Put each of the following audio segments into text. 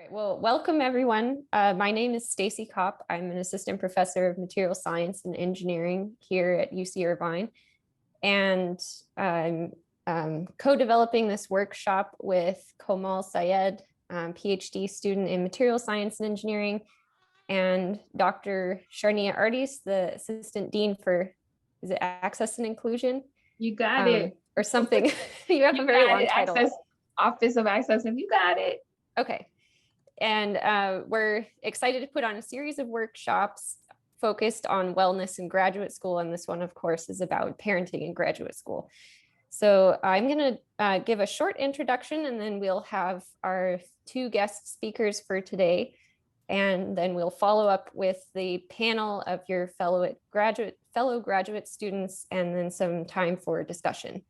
Right, well, welcome everyone. My name is Stacy Kopp. I'm an assistant professor of material science and engineering here at UC Irvine. And I'm co-developing this workshop with Komal Syed, PhD student in material science and engineering, and Dr. Sharnia Ardis, the assistant dean for, is it access and inclusion? You got it. Or something. You have a very long title. Office of Access, and you got it. Okay. And we're excited to put on a series of workshops focused on wellness in graduate school. And this one, of course, is about parenting in graduate school. So I'm going to give a short introduction, and then we'll have our two guest speakers for today. And then we'll follow up with the panel of your fellow graduate students, and then some time for discussion.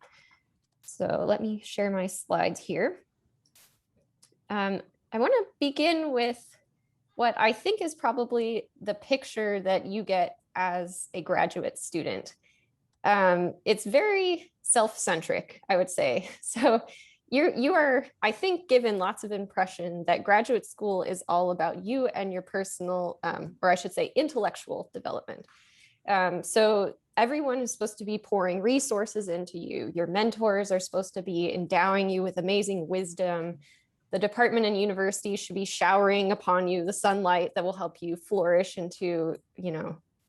So let me share my slides here. I want to begin with what I think is probably the picture that you get as a graduate student. It's very self-centric, I would say. So you are, I think, given lots of impression that graduate school is all about you and your personal, or I should say, intellectual development. So everyone is supposed to be pouring resources into you. Your mentors are supposed to be endowing you with amazing wisdom. The department and university should be showering upon you the sunlight that will help you flourish into,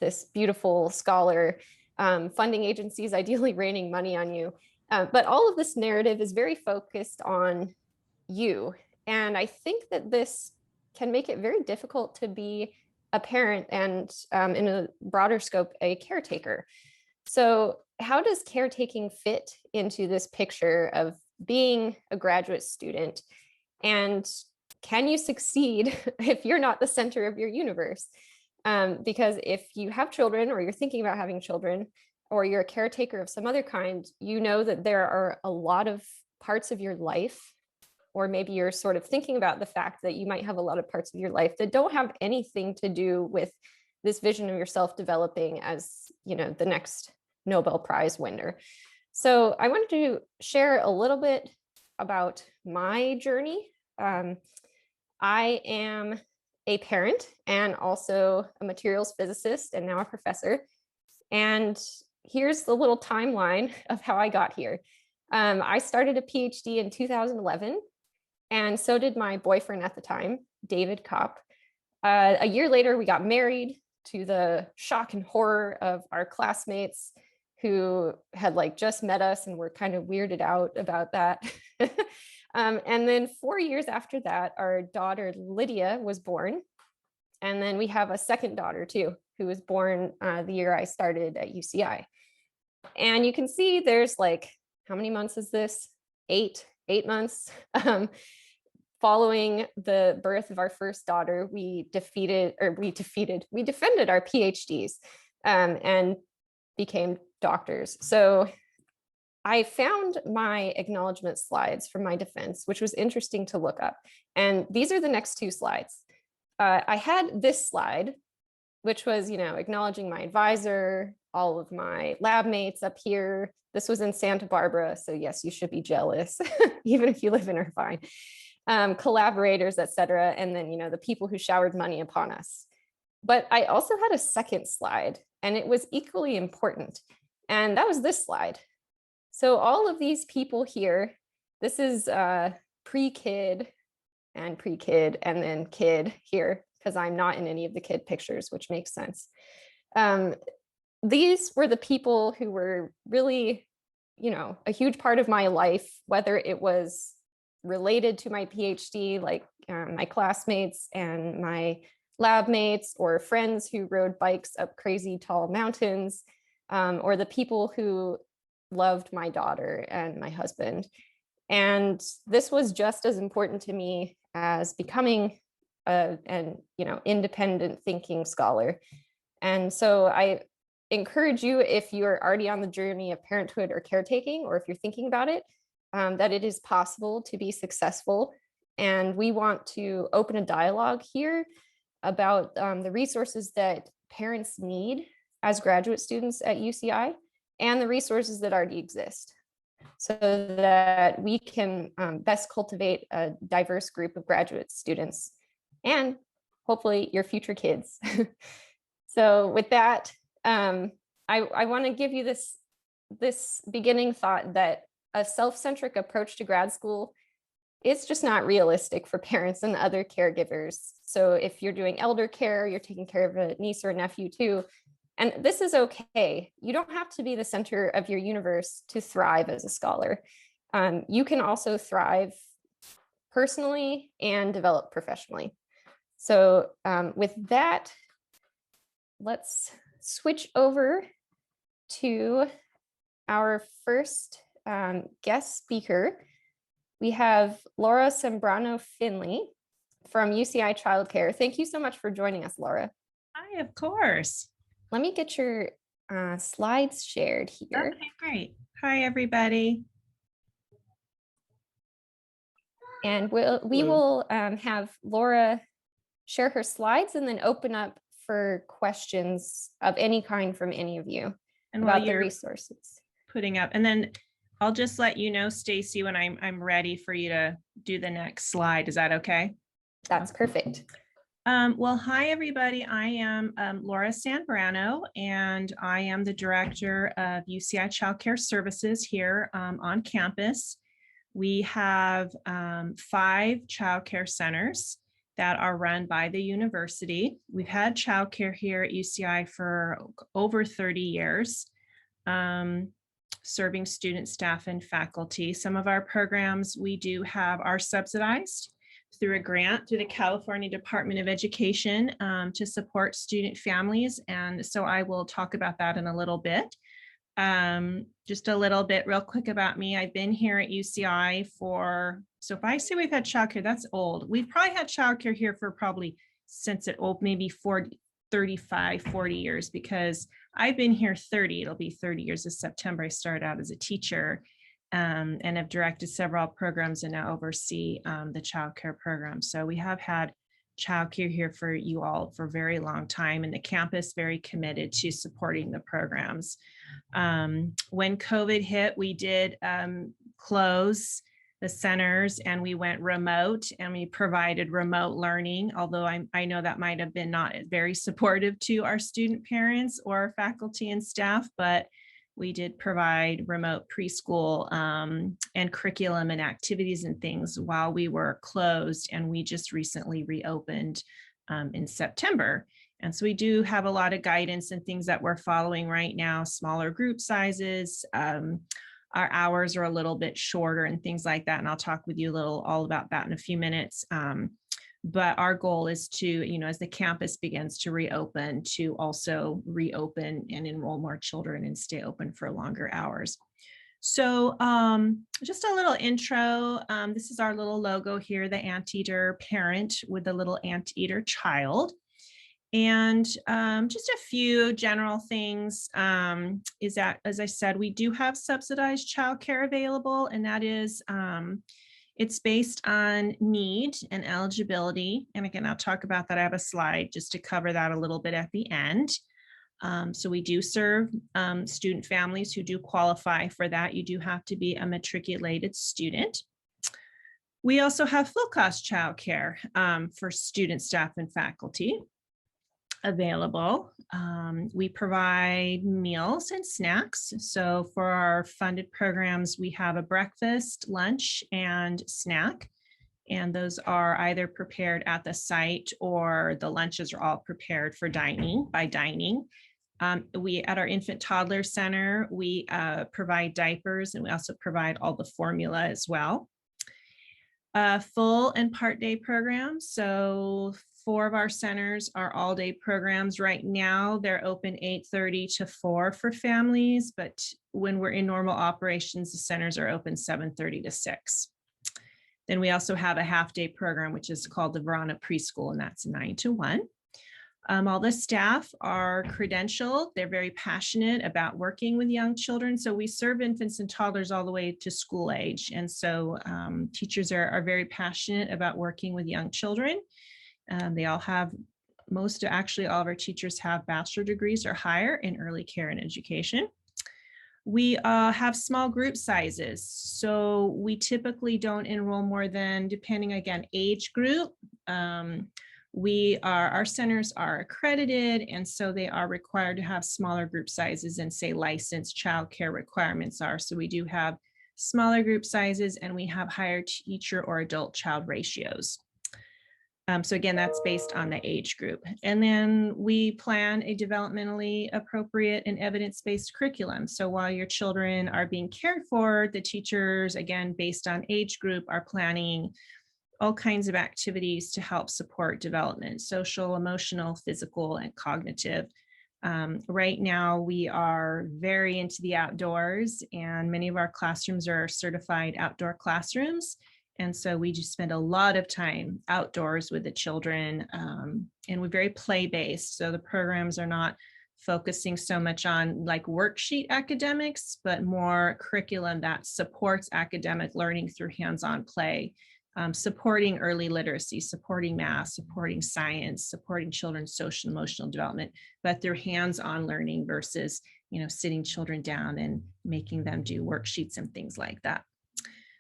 this beautiful scholar. Funding agencies ideally raining money on you. But all of this narrative is very focused on you. And I think that this can make it very difficult to be a parent and, in a broader scope, a caretaker. So how does caretaking fit into this picture of being a graduate student? And can you succeed if you're not the center of your universe? Because if you have children, or you're thinking about having children, or you're a caretaker of some other kind, you know that there are a lot of parts of your life, or maybe you're sort of thinking about the fact that you might have a lot of parts of your life that don't have anything to do with this vision of yourself developing as, the next Nobel Prize winner. So I wanted to share a little bit about my journey. I am a parent and also a materials physicist, and now a professor. And here's the little timeline of how I got here. I started a PhD in 2011, and so did my boyfriend at the time, David Kopp. A year later, we got married, to the shock and horror of our classmates who had just met us and were kind of weirded out about that. And then 4 years after that, our daughter Lydia was born. And then we have a second daughter too, who was born the year I started at UCI. And you can see there's how many months is this? Eight months. Following the birth of our first daughter, we defended our PhDs and became doctors. So I found my acknowledgement slides from my defense, which was interesting to look up. And these are the next two slides. I had this slide, which was, acknowledging my advisor, all of my lab mates up here. This was in Santa Barbara. So yes, you should be jealous, even if you live in Irvine. Collaborators, et cetera. And then, the people who showered money upon us. But I also had a second slide, and it was equally important. And that was this slide. So all of these people here, this is pre-kid and pre-kid and then kid here, because I'm not in any of the kid pictures, which makes sense. These were the people who were really, a huge part of my life, whether it was related to my PhD, my classmates and my lab mates, or friends who rode bikes up crazy tall mountains, or the people who loved my daughter and my husband. And this was just as important to me as becoming an independent thinking scholar. And so I encourage you, if you're already on the journey of parenthood or caretaking, or if you're thinking about it, that it is possible to be successful. And we want to open a dialogue here about the resources that parents need as graduate students at UCI, and the resources that already exist. so that we can best cultivate a diverse group of graduate students and hopefully your future kids. So with that, I want to give you this beginning thought that a self-centric approach to grad school is just not realistic for parents and other caregivers. So if you're doing elder care, you're taking care of a niece or a nephew too, and this is okay. You don't have to be the center of your universe to thrive as a scholar. You can also thrive personally and develop professionally. So with that, let's switch over to our first guest speaker. We have Laura Sembrano Finley from UCI Childcare. Thank you so much for joining us, Laura. Hi, of course. Let me get your slides shared here. Okay, great. Hi, everybody. And we will have Laura share her slides and then open up for questions of any kind from any of you And about while the you're resources. putting up, and then I'll just let you know, Stacy, when I'm ready for you to do the next slide. Is that okay? That's perfect. Well, hi, everybody. I am Laura Sembrano, and I am the director of UCI Childcare Services here on campus. We have 5 childcare centers that are run by the university. We've had childcare here at UCI for over 30 years, serving students, staff, and faculty. Some of our programs we do have are subsidized through a grant through the California Department of Education to support student families. And so I will talk about that in a little bit. Just a little bit real quick about me. I've been here at UCI so if I say we've had childcare, that's old. We've probably had childcare here for probably since maybe 35, 40 years, because I've been here 30, it'll be 30 years this September. I started out as a teacher and have directed several programs and now oversee the childcare program. So we have had childcare here for you all for a very long time, and the campus very committed to supporting the programs. When COVID hit, we did close the centers and we went remote, and we provided remote learning, although I know that might have been not very supportive to our student parents or faculty and staff, but we did provide remote preschool and curriculum and activities and things while we were closed, and we just recently reopened in September. And so we do have a lot of guidance and things that we're following right now, smaller group sizes. Our hours are a little bit shorter and things like that. And I'll talk with you all about that in a few minutes. But our goal is to, as the campus begins to reopen, to also reopen and enroll more children and stay open for longer hours. So just a little intro. This is our little logo here, the anteater parent with the little anteater child. And just a few general things is that, as I said, we do have subsidized childcare available, and that is it's based on need and eligibility. And again, I'll talk about that. I have a slide just to cover that a little bit at the end. So we do serve student families who do qualify for that. You do have to be a matriculated student. We also have full cost childcare for student, staff, and faculty available. We provide meals and snacks. So for our funded programs, we have a breakfast, lunch, and snack. And those are either prepared at the site, or the lunches are all prepared for dining. We at our infant toddler center, we provide diapers, and we also provide all the formula as well. Full and part day programs. So 4 of our centers are all day programs. Right now, they're open 8:30 to 4 for families, but when we're in normal operations, the centers are open 7:30 to 6. Then we also have a half day program, which is called the Verona Preschool, and that's 9 to 1. All the staff are credentialed. They're very passionate about working with young children. So we serve infants and toddlers all the way to school age. And so teachers are very passionate about working with young children. They all have, actually all of our teachers have bachelor degrees or higher in early care and education. We have small group sizes. So we typically don't enroll more than, depending again, age group. Our centers are accredited, and so they are required to have smaller group sizes and say licensed childcare requirements are. So we do have smaller group sizes, and we have higher teacher or adult child ratios. So again, that's based on the age group. And then we plan a developmentally appropriate and evidence-based curriculum. So while your children are being cared for, the teachers, again, based on age group, are planning all kinds of activities to help support development, social, emotional, physical, and cognitive. Right now, we are very into the outdoors, and many of our classrooms are certified outdoor classrooms. And so we just spend a lot of time outdoors with the children, and we're very play-based. So the programs are not focusing so much on like worksheet academics, but more curriculum that supports academic learning through hands-on play, supporting early literacy, supporting math, supporting science, supporting children's social and emotional development, but through hands-on learning versus, sitting children down and making them do worksheets and things like that.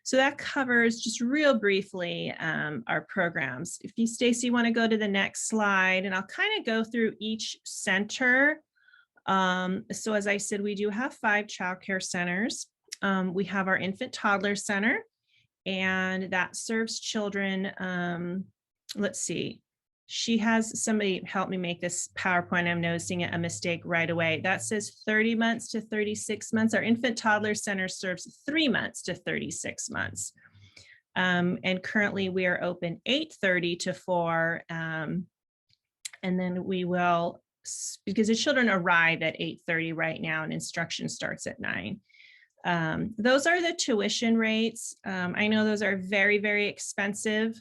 So that covers just real briefly our programs. If you, Stacy, want to go to the next slide, and I'll kind of go through each center. So as I said, we do have 5 childcare centers. We have our infant toddler center, and that serves children. Let's see. Somebody help me make this PowerPoint. I'm noticing a mistake right away. That says 30 months to 36 months. Our infant toddler center serves 3 months to 36 months. And currently we are open 8:30 to 4. And then we will, because the children arrive at 8:30 right now and instruction starts at 9. Those are the tuition rates. I know those are very, very expensive.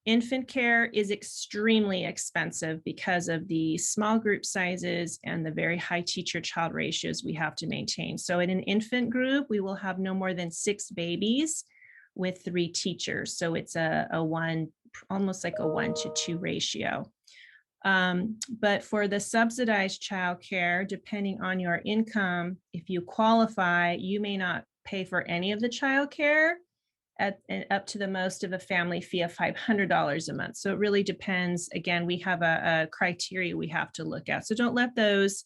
Infant care is extremely expensive because of the small group sizes and the very high teacher-child ratios we have to maintain. So in an infant group, we will have no more than 6 babies with 3 teachers. So it's almost like a 1-to-2 ratio. But for the subsidized childcare, depending on your income, if you qualify, you may not pay for any of the childcare, up to the most of a family fee of $500 a month. So it really depends. Again, we have a criteria we have to look at. So don't let those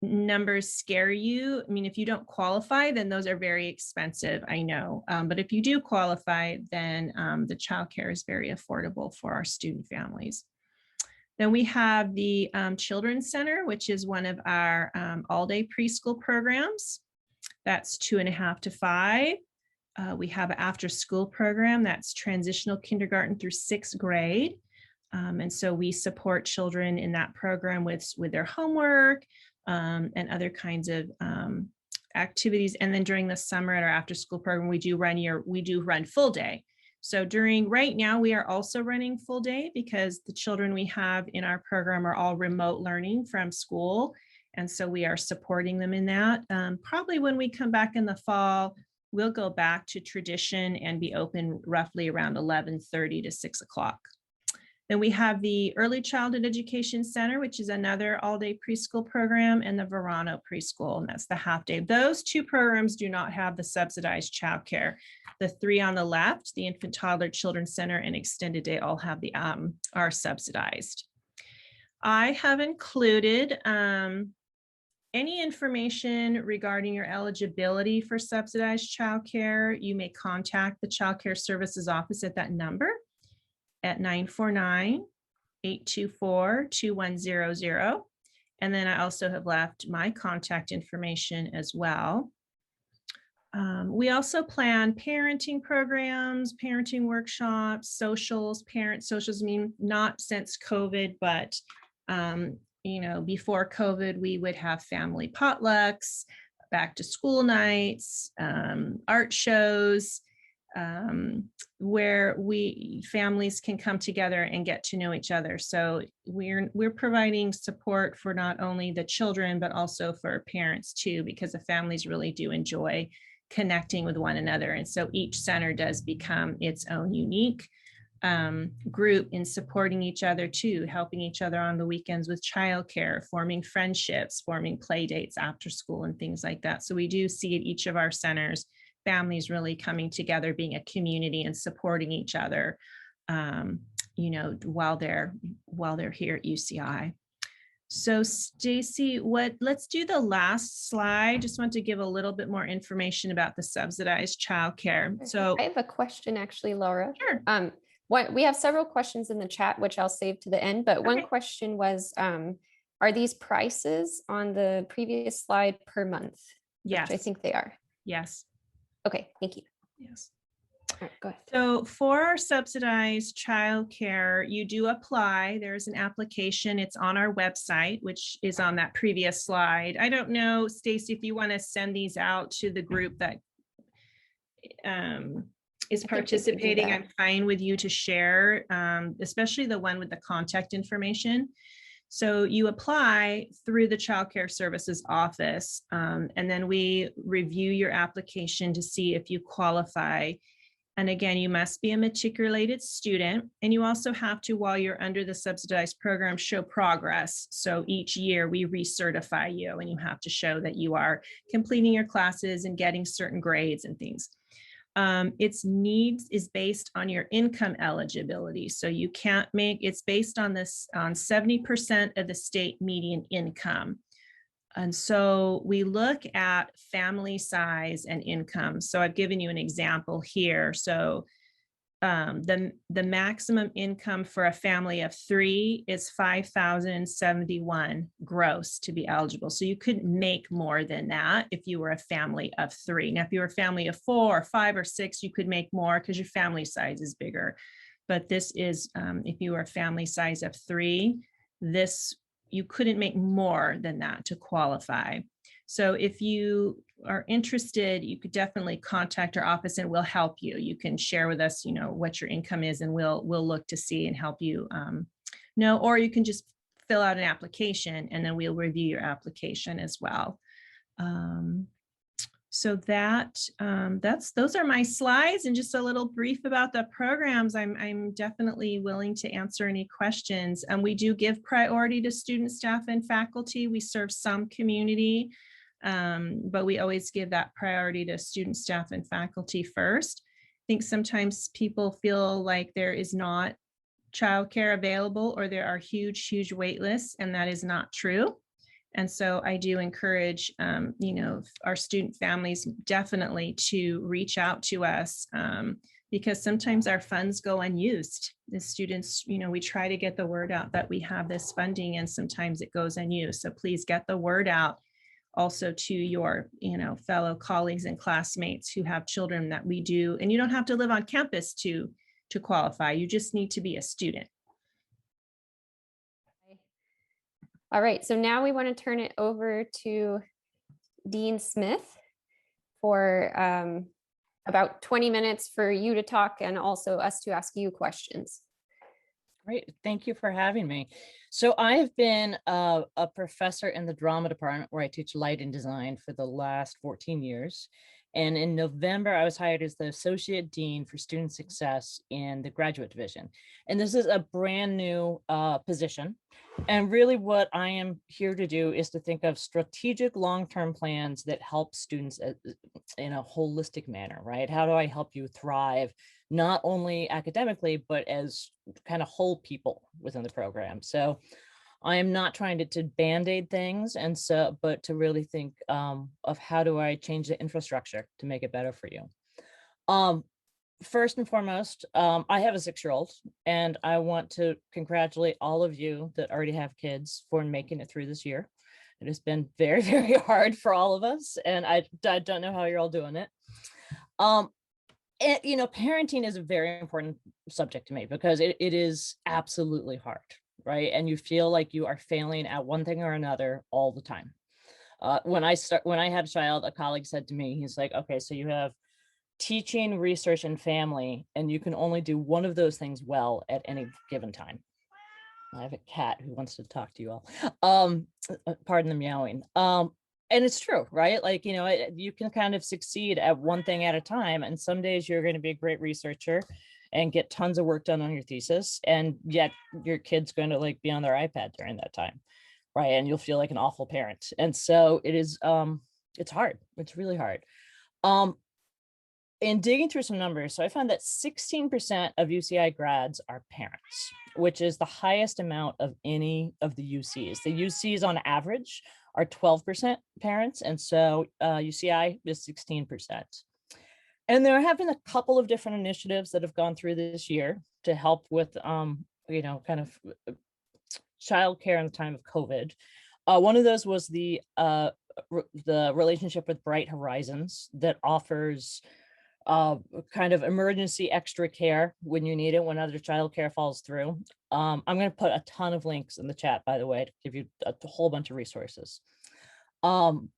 numbers scare you. I mean, if you don't qualify, then those are very expensive, I know. But if you do qualify, then the childcare is very affordable for our student families. Then we have the Children's Center, which is one of our all-day preschool programs. That's 2.5 to 5. We have an after-school program that's transitional kindergarten through 6th grade. And so we support children in that program with their homework and other kinds of activities. And then during the summer at our after-school program, we do run full day. So right now, we are also running full day because the children we have in our program are all remote learning from school. And so we are supporting them in that. Probably when we come back in the fall, we'll go back to tradition and be open roughly around 11:30 to 6 o'clock. Then we have the Early Childhood Education Center, which is another all-day preschool program, and the Verano Preschool, and that's the half day. Those 2 programs do not have the subsidized childcare. The 3 on the left, the Infant Toddler Children's Center and Extended Day, all have are subsidized. I have included any information regarding your eligibility for subsidized childcare. You may contact the Child Care Services Office at that number at 949-824-2100. And then I also have left my contact information as well. We also plan parenting programs, parenting workshops, socials, parent socials, not since COVID, but before COVID, we would have family potlucks, back to school nights, art shows, where families can come together and get to know each other. So we're providing support for not only the children, but also for parents too, because the families really do enjoy connecting with one another. And so each center does become its own unique group in supporting each other too, helping each other on the weekends with childcare, forming friendships, forming play dates after school and things like that. So we do see at each of our centers, families really coming together, being a community and supporting each other, you know, while they're here at UCI. So Stacy, let's do the last slide. Just want to give a little bit more information about the subsidized childcare. So I have a question actually, Laura. sure. We have several questions in the chat, which I'll save to the end, but one Okay. question was, are these prices on the previous slide per month? Yes. Which I think they are. Yes. Okay, thank you. Yes. All right, go ahead. So for our subsidized childcare, you do apply. There's an application. It's on our website, which is on that previous slide. I don't know, Stacy, if you want to send these out to the group that is I think we could do participating. that. I'm fine with you to share, especially the one with the contact information. So you apply through the Child Care Services office, and then we review your application to see if you qualify. And again, you must be a matriculated student, and you also have to, while you're under the subsidized program, show progress. So each year we recertify you, and you have to show that you are completing your classes and getting certain grades and things. Its needs is based on your income eligibility. So you can't make, it's based on this, on 70% of the state median income. And so we look at family size and income. So I've given you an example here. So the maximum income for a family of 3 is $5,071 gross to be eligible. So you couldn't make more than that if you were a family of 3. Now, if you were a family of 4 or 5 or 6, you could make more because your family size is bigger. But this is, if you were a family size of 3, you couldn't make more than that to qualify. So if you are interested, you could definitely contact our office and we'll help you. You can share with us, you know, what your income is, and we'll look to see and help you know, or you can just fill out an application and then we'll review your application as well. So those are my slides, and just a little brief about the programs. I'm definitely willing to answer any questions. And we do give priority to student, staff, and faculty. We serve some community, but we always give that priority to student, staff, and faculty first. I think sometimes people feel like there is not childcare available, or there are huge wait lists, and that is not true. And so I do encourage, you know, our student families definitely to reach out to us, because sometimes our funds go unused. The students, you know, we try to get the word out that we have this funding, and sometimes it goes unused. So please get the word out also to your, you know, fellow colleagues and classmates who have children that we do. And you don't have to live on campus to qualify. You just need to be a student. All right, so now we want to turn it over to Dean Smith for about 20 minutes for you to talk and also us to ask you questions. Great, thank you for having me. So I have been a professor in the drama department where I teach light and design for the last 14 years. And in November, I was hired as the Associate Dean for Student Success in the Graduate Division. And this is a brand new position. And really what I am here to do is to think of strategic long-term plans that help students in a holistic manner, right? How do I help you thrive, not only academically, but as kind of whole people within the program? So I am not trying to band-aid things, and so, but to really think of how do I change the infrastructure to make it better for you. First and foremost, I have a 6-year-old, and I want to congratulate all of you that already have kids for making it through this year. It has been very, very hard for all of us, and I don't know how you're all doing it. You know, parenting is a very important subject to me because it is absolutely hard. Right? And you feel like you are failing at one thing or another all the time. When I had a child, a colleague said to me, he's like, okay, so you have teaching, research, and family, and you can only do one of those things well at any given time. I have a cat who wants to talk to you all. Pardon the meowing. And it's true, right? Like, you know, you can kind of succeed at one thing at a time. And some days you're going to be a great researcher, and get tons of work done on your thesis. And yet your kid's going to like be on their iPad during that time. Right. And you'll feel like an awful parent. And so it is, it's hard. It's really hard. In digging through some numbers, so I found that 16% of UCI grads are parents, which is the highest amount of any of the UCs. The UCs on average are 12% parents, and so UCI is 16%. And there have been a couple of different initiatives that have gone through this year to help with, you know, kind of childcare in the time of COVID. One of those was the relationship with Bright Horizons that offers kind of emergency extra care when you need it, when other childcare falls through. I'm going to put a ton of links in the chat, by the way, to give you a whole bunch of resources. You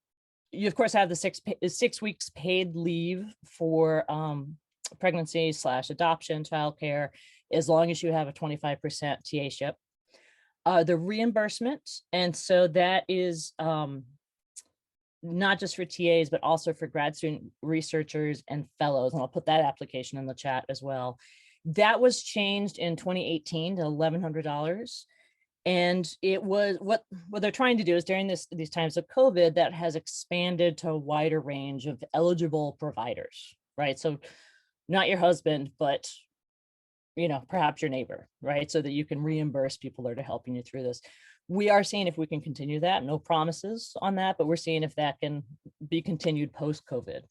of course have the 6 weeks paid leave for pregnancy / adoption childcare, as long as you have a 25% TA-ship. The reimbursement, and so that is not just for TAs, but also for grad student researchers and fellows. And I'll put that application in the chat as well. That was changed in 2018 to $1,100. And it was what they're trying to do is during these times of COVID, that has expanded to a wider range of eligible providers, right? So not your husband, but you know, perhaps your neighbor, right? So that you can reimburse people that are helping you through this. We are seeing if we can continue that. No promises on that, but we're seeing if that can be continued post-COVID.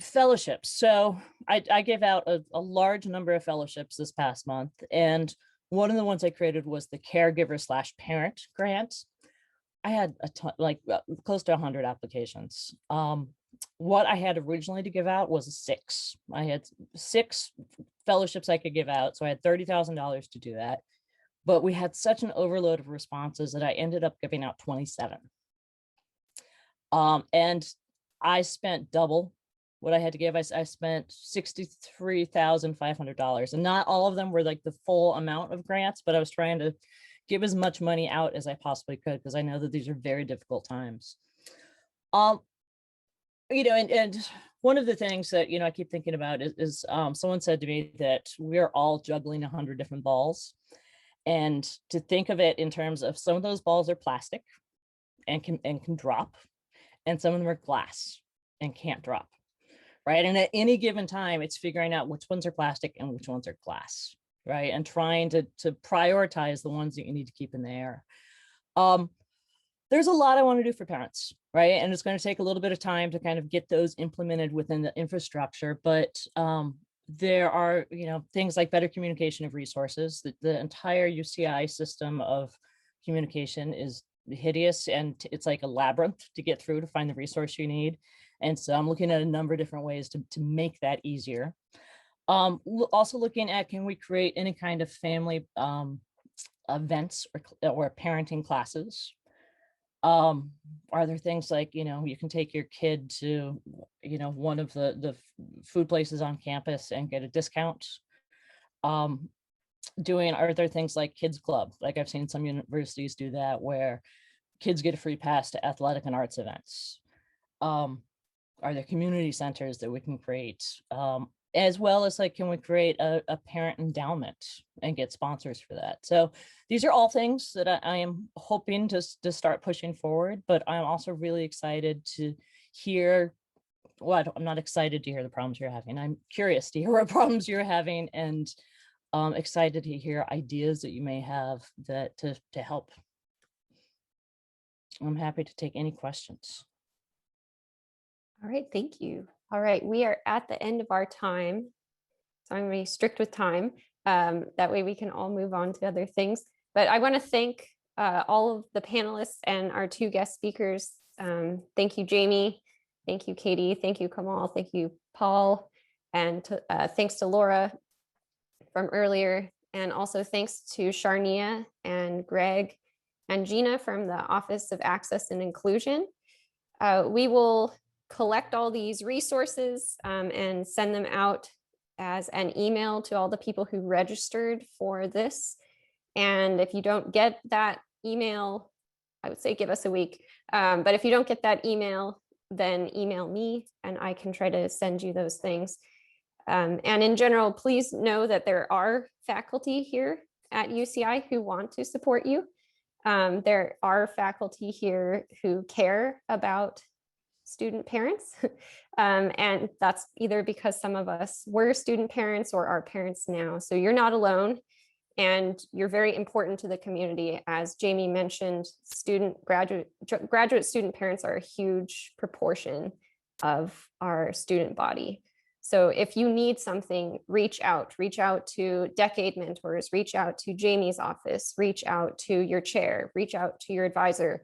Fellowships. So I gave out a large number of fellowships this past month. And one of the ones I created was the caregiver / parent grant. I had a ton, like close to 100 applications. What I had originally to give out was 6. I had 6 fellowships I could give out. So I had $30,000 to do that. But we had such an overload of responses that I ended up giving out 27. And I spent double what I had to give. I spent $63,500, and not all of them were like the full amount of grants, but I was trying to give as much money out as I possibly could, because I know that these are very difficult times. You know, and one of the things that, you know, I keep thinking about is someone said to me that we're all juggling 100 different balls. And to think of it in terms of some of those balls are plastic and can drop, and some of them are glass and can't drop, right? And at any given time, it's figuring out which ones are plastic and which ones are glass, right? And trying to prioritize the ones that you need to keep in the air. There's a lot I want to do for parents, right? And it's going to take a little bit of time to kind of get those implemented within the infrastructure, but there are, you know, things like better communication of resources. The entire UCI system of communication is hideous, and it's like a labyrinth to get through to find the resource you need. And so I'm looking at a number of different ways to make that easier. Also looking at, can we create any kind of family events or parenting classes? Are there things like, you know, you can take your kid to, you know, one of the food places on campus and get a discount? Are there things like Kids Club? Like I've seen some universities do that, where kids get a free pass to athletic and arts events. Are there community centers that we can create? As well as like, can we create a parent endowment and get sponsors for that? So these are all things that I am hoping to start pushing forward, but I'm also really excited to hear, well, I'm not excited to hear the problems you're having. I'm curious to hear what problems you're having, and excited to hear ideas that you may have that to help. I'm happy to take any questions. All right, thank you. All right, we are at the end of our time, so I'm going to be strict with time. That way we can all move on to other things. But I want to thank all of the panelists and our 2 guest speakers. Thank you, Jamie. Thank you, Katie. Thank you, Kamal. Thank you, Paul. And thanks to Laura from earlier. And also thanks to Sharnia and Greg and Gina from the Office of Access and Inclusion. We will collect all these resources and send them out as an email to all the people who registered for this. And if you don't get that email, I would say give us a week. But if you don't get that email, then email me and I can try to send you those things. And in general, please know that there are faculty here at UCI who want to support you. There are faculty here who care about student parents. And that's either because some of us were student parents or are parents now. So you're not alone, and you're very important to the community. As Jamie mentioned, graduate student parents are a huge proportion of our student body. So if you need something, reach out to Decade Mentors, reach out to Jamie's office, reach out to your chair, reach out to your advisor.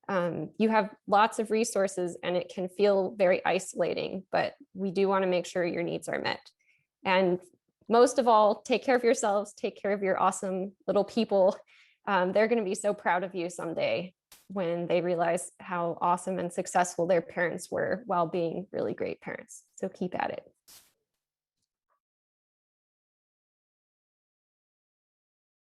You have lots of resources and it can feel very isolating, but we do want to make sure your needs are met. And most of all, take care of yourselves, take care of your awesome little people. They're going to be so proud of you someday when they realize how awesome and successful their parents were while being really great parents. So keep at it.